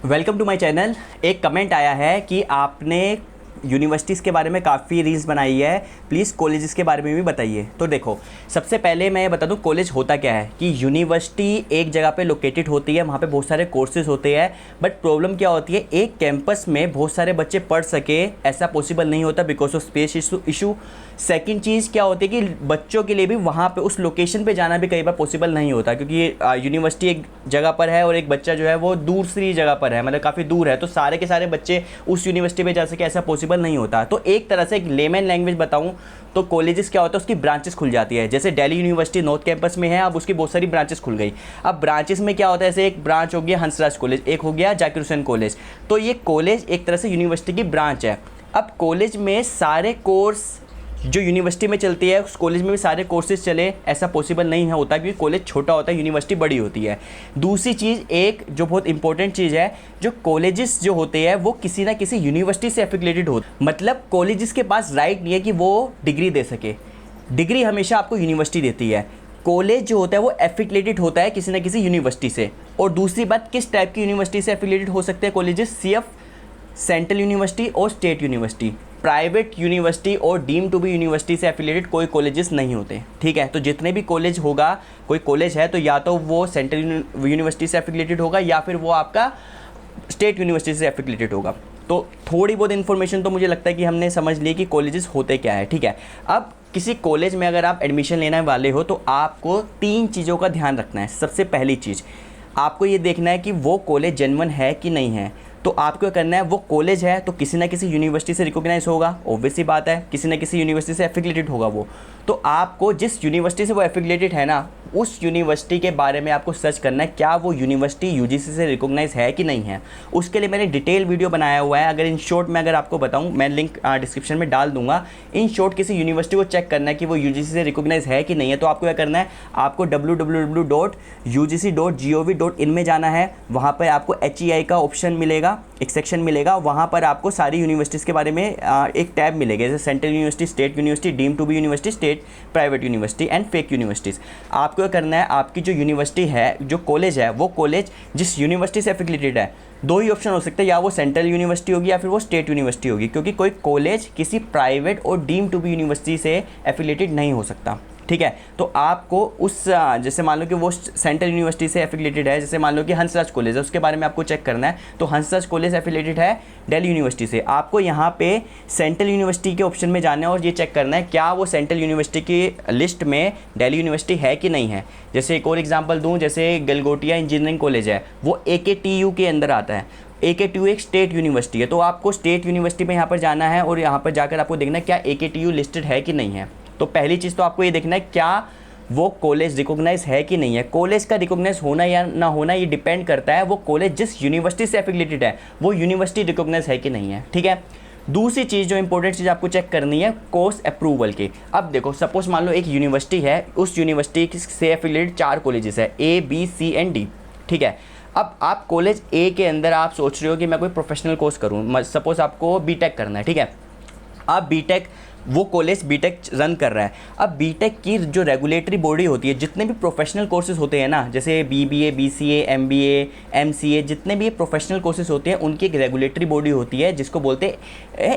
Welcome to my channel. एक comment आया है कि आपने यूनिवर्सिटीज़ के बारे में काफ़ी रील्स बनाई है, प्लीज़ कॉलेजेस के बारे में भी बताइए। तो देखो, सबसे पहले मैं बता दूं कॉलेज होता क्या है कि यूनिवर्सिटी एक जगह पे लोकेटेड होती है, वहाँ पे बहुत सारे कोर्सेज होते हैं। बट प्रॉब्लम क्या होती है, एक कैंपस में बहुत सारे बच्चे पढ़ सके ऐसा पॉसिबल नहीं होता because of space issue. Second चीज़ क्या होती है कि बच्चों के लिए भी वहाँ पे उस लोकेशन पे जाना भी कई बार पॉसिबल नहीं होता, क्योंकि यूनिवर्सिटी एक जगह पर है और एक बच्चा जो है वो दूसरी जगह पर है, मतलब काफ़ी दूर है, तो सारे के सारे बच्चे उस यूनिवर्सिटी पे जा सके ऐसा पॉसिबल नहीं होता। तो एक तरह से एक लेमन लैंग्वेज बताऊँ तो कॉलेजेस क्या होता है, उसकी ब्रांचेस खुल जाती है। जैसे दिल्ली यूनिवर्सिटी नॉर्थ कैंपस में है, अब उसकी बहुत सारी ब्रांचेस खुल गई। अब ब्रांचेस में क्या होता है, जैसे एक ब्रांच हो गया हंसराज कॉलेज, एक हो गया जाकिर हुसैन कॉलेज, तो ये कॉलेज एक तरह से यूनिवर्सिटी की ब्रांच है। अब कॉलेज में सारे कोर्स जो यूनिवर्सिटी में चलती है उस कॉलेज में भी सारे कोर्सेज चले ऐसा पॉसिबल नहीं होता, क्योंकि कॉलेज छोटा होता है, यूनिवर्सिटी बड़ी होती है। दूसरी चीज़, एक जो बहुत इंपॉर्टेंट चीज़ है, जो कॉलेजेस जो होते हैं वो किसी ना किसी यूनिवर्सिटी से एफिलिएटेड होते, मतलब कॉलेजेस के पास राइट नहीं है कि वो डिग्री दे सके। डिग्री हमेशा आपको यूनिवर्सिटी देती है। कॉलेज जो होता है वो एफिलिएटेड होता है किसी ना किसी यूनिवर्सिटी से। और दूसरी बात, किस टाइप की यूनिवर्सिटी से एफिलिएटेड हो सकते हैं कॉलेजेस, सिर्फ सेंट्रल यूनिवर्सिटी और स्टेट यूनिवर्सिटी। प्राइवेट यूनिवर्सिटी और डीम टू बी यूनिवर्सिटी से एफिलिएटेड कोई कॉलेजेस नहीं होते, ठीक है। तो जितने भी कॉलेज होगा, कोई कॉलेज है तो या तो वो सेंट्रल यूनिवर्सिटी से एफिलिएटेड होगा या फिर वो आपका स्टेट यूनिवर्सिटी से एफिलिएटेड होगा। तो थोड़ी बहुत इन्फॉर्मेशन तो मुझे लगता है कि हमने समझ ली कि कॉलेजेस होते क्या है, ठीक है। अब किसी कॉलेज में अगर आप एडमिशन लेने वाले हो तो आपको 3 चीज़ों का ध्यान रखना है। सबसे पहली चीज़, आपको ये देखना है कि वो कॉलेज जेन्युइन है कि नहीं है। तो आपको क्या करना है, वो कॉलेज है तो किसी ना किसी यूनिवर्सिटी से रिकॉग्नाइज होगा, ऑब्वियस सी बात है, किसी ना किसी यूनिवर्सिटी से एफिलिएटेड होगा वो। तो आपको जिस यूनिवर्सिटी से वो एफिलिएटेड है ना, उस यूनिवर्सिटी के बारे में आपको सर्च करना है, क्या वो यूनिवर्सिटी यूजीसी से रिकॉग्नाइज है कि नहीं है। उसके लिए मैंने डिटेल वीडियो बनाया हुआ है। अगर इन शॉर्ट में अगर आपको बताऊं, मैं लिंक डिस्क्रिप्शन में डाल दूंगा। इन शॉर्ट किसी यूनिवर्सिटी को चेक करना है कि वो यूजीसी से रिकॉग्नाइज है कि नहीं है। तो आपको क्या करना है, आपको www.ugc.gov.in में जाना है। वहाँ पर आपको HEI का ऑप्शन मिलेगा, एक सेक्शन मिलेगा, वहाँ पर आपको सारी यूनिवर्सिटीज़ के बारे में एक टैब मिलेगा, जैसे central university, state university, deem to be university, state private university and fake universities. आपको क्या करना है, आपकी जो यूनिवर्सिटी है, जो कॉलेज है, वो कॉलेज जिस यूनिवर्सिटी से एफिलिएटेड है, 2 ही ऑप्शन हो सकते हैं, या वो सेंट्रल यूनिवर्सिटी होगी या फिर वो स्टेट यूनिवर्सिटी होगी, क्योंकि कोई कॉलेज किसी प्राइवेट और डीम टू बी यूनिवर्सिटी से एफिलिएटेड नहीं हो सकता, ठीक है। तो आपको उस जैसे मान लो कि वो सेंट्रल यूनिवर्सिटी से एफिलिएटेड है, जैसे मान लो कि हंसराज कॉलेज है, उसके बारे में आपको चेक करना है। तो हंसराज कॉलेज एफिलिएटेड है दिल्ली यूनिवर्सिटी से। आपको यहाँ पे सेंट्रल यूनिवर्सिटी के ऑप्शन में जाना है और ये चेक करना है क्या वो सेंट्रल यूनिवर्सिटी की लिस्ट में दिल्ली यूनिवर्सिटी है कि नहीं है। जैसे एक और एग्जाम्पल दूँ, जैसे गलगोटिया इंजीनियरिंग कॉलेज है, वो AKTU के अंदर आता है। AKTU एक स्टेट यूनिवर्सिटी है, तो आपको स्टेट यूनिवर्सिटी में यहाँ पर जाना है और यहाँ पर जाकर आपको देखना है क्या AKTU लिस्टेड है कि नहीं है। तो पहली चीज़ तो आपको ये देखना है क्या वो कॉलेज रिकॉग्नाइज है कि नहीं है। कॉलेज का रिकॉग्नाइज होना या ना होना ये डिपेंड करता है वो कॉलेज जिस यूनिवर्सिटी से एफिलिएटेड है वो यूनिवर्सिटी रिकॉग्नाइज है कि नहीं है, ठीक है। दूसरी चीज़ जो इंपॉर्टेंट चीज़ आपको चेक करनी है, कोर्स अप्रूवल की। अब देखो, सपोज मान लो एक यूनिवर्सिटी है, उस यूनिवर्सिटी से एफिलिएटेड 4 कॉलेजेस है, A, B, C and D, ठीक है। अब आप कॉलेज A के अंदर आप सोच रहे हो कि मैं कोई प्रोफेशनल कोर्स करूँ, सपोज आपको BTech करना है, ठीक है। अब BTech, वो कॉलेज BTech रन कर रहा है। अब BTech की जो रेगुलेटरी बॉडी होती है, जितने भी प्रोफेशनल कोर्सेज होते हैं ना, जैसे BBA, BCA, MBA, MCA, जितने भी प्रोफेशनल कोर्सेज होते हैं उनकी एक रेगुलेटरी बॉडी होती है जिसको बोलते हैं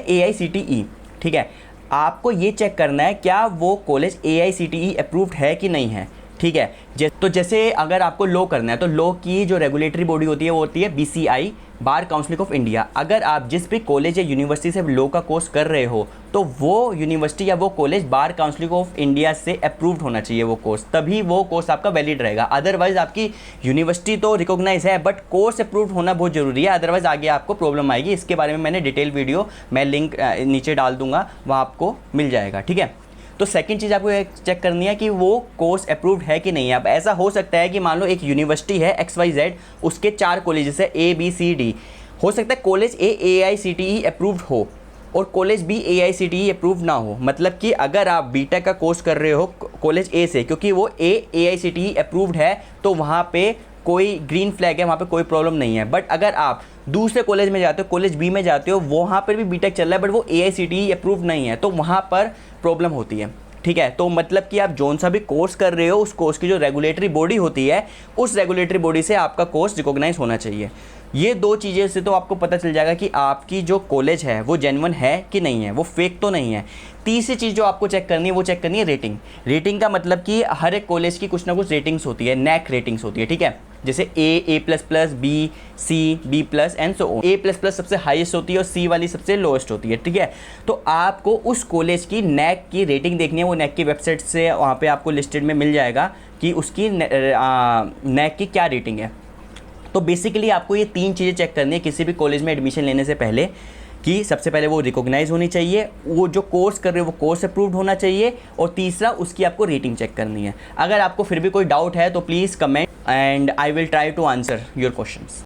AICTE, ठीक है। आपको ये चेक करना है क्या वो कॉलेज AICTE अप्रूव्ड है कि नहीं है, ठीक है। तो जैसे अगर आपको लॉ करना है तो लॉ की जो रेगुलेटरी बॉडी होती है वो होती है BCI, bar council of India. अगर आप जिस भी कॉलेज या यूनिवर्सिटी से लॉ का कोर्स कर रहे हो तो वो यूनिवर्सिटी या वो college bar council of India से अप्रूव्ड होना चाहिए वो कोर्स, तभी वो कोर्स आपका वैलिड रहेगा। अदरवाइज आपकी यूनिवर्सिटी तो रिकॉग्नाइज है बट कोर्स अप्रूव्ड होना बहुत ज़रूरी है, अदरवाइज आगे आपको प्रॉब्लम आएगी। इसके बारे में मैंने डिटेल वीडियो, मैं लिंक नीचे डाल दूंगा, वहाँ आपको मिल जाएगा, ठीक है। तो सेकंड चीज़ आपको चेक करनी है कि वो कोर्स अप्रूव्ड है कि नहीं है। अब ऐसा हो सकता है कि मान लो एक यूनिवर्सिटी है XYZ, उसके 4 कॉलेजेस है A, B, C, D। हो सकता है कॉलेज A AICTE अप्रूव्ड हो और कॉलेज B AICTE अप्रूव्ड ना हो। मतलब कि अगर आप BTech का कोर्स कर रहे हो कॉलेज A से, क्योंकि वो A AICTE अप्रूव्ड है तो वहाँ पे कोई ग्रीन फ्लैग है, वहाँ पे कोई प्रॉब्लम नहीं है। बट अगर आप दूसरे कॉलेज में जाते हो, कॉलेज B में जाते हो, वहाँ पर भी BTech चल रहा है बट वो AICTE अप्रूव्ड नहीं है, तो वहाँ पर प्रॉब्लम होती है। ठीक है। तो मतलब कि आप जोन सा भी कोर्स कर रहे हो, उस कोर्स की जो रेगुलेटरी बॉडी होती है, उस रेगुलेटरी बॉडी से आपका कोर्स रिकॉग्नाइज होना चाहिए। ये दो चीज़ें से तो आपको पता चल जाएगा कि आपकी जो कॉलेज है वो जेन्युइन है कि नहीं है, वो फेक तो नहीं है। तीसरी चीज़ जो आपको चेक करनी है वो चेक करनी है रेटिंग। रेटिंग का मतलब कि हर एक कॉलेज की कुछ ना कुछ रेटिंग्स होती है, नैक रेटिंग्स होती है, ठीक है। जैसे A++, B, C, B+ and so on. A++ सबसे हाईएस्ट होती है और सी वाली सबसे लोएस्ट होती है, ठीक है। तो आपको उस कॉलेज की नैक की रेटिंग देखनी है। वो नैक की वेबसाइट से वहाँ पे आपको लिस्टेड में मिल जाएगा कि उसकी नैक की क्या रेटिंग है। तो बेसिकली आपको ये 3 चीज़ें चेक करनी है किसी भी कॉलेज में एडमिशन लेने से पहले, कि सबसे पहले वो रिकॉग्नाइज होनी चाहिए, वो जो कोर्स कर रहे हो वो कोर्स अप्रूव्ड होना चाहिए, और तीसरा उसकी आपको रेटिंग चेक करनी है। अगर आपको फिर भी कोई डाउट है तो please comment and I will try to answer your questions.